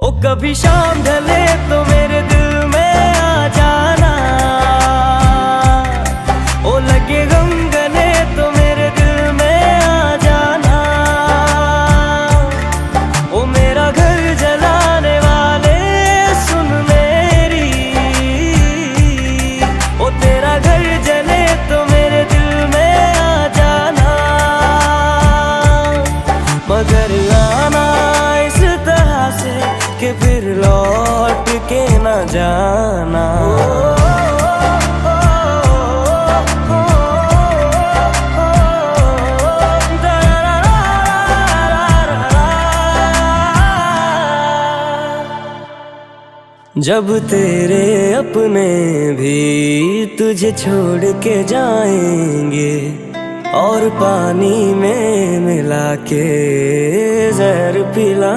ओ कभी शाम ढले तो मेरे दिल में आ जाना, ओ लगे गम गले तो मेरे दिल में आ जाना। ओ मेरा घर जलाने वाले सुन मेरी, ओ तेरा घर जले तो मेरे दिल में आ जाना। मगर आना इस तरह से कि फिर लौट के न जाना। जब तेरे अपने भी तुझे छोड़ के जाएंगे और पानी में मिला के जहर पिला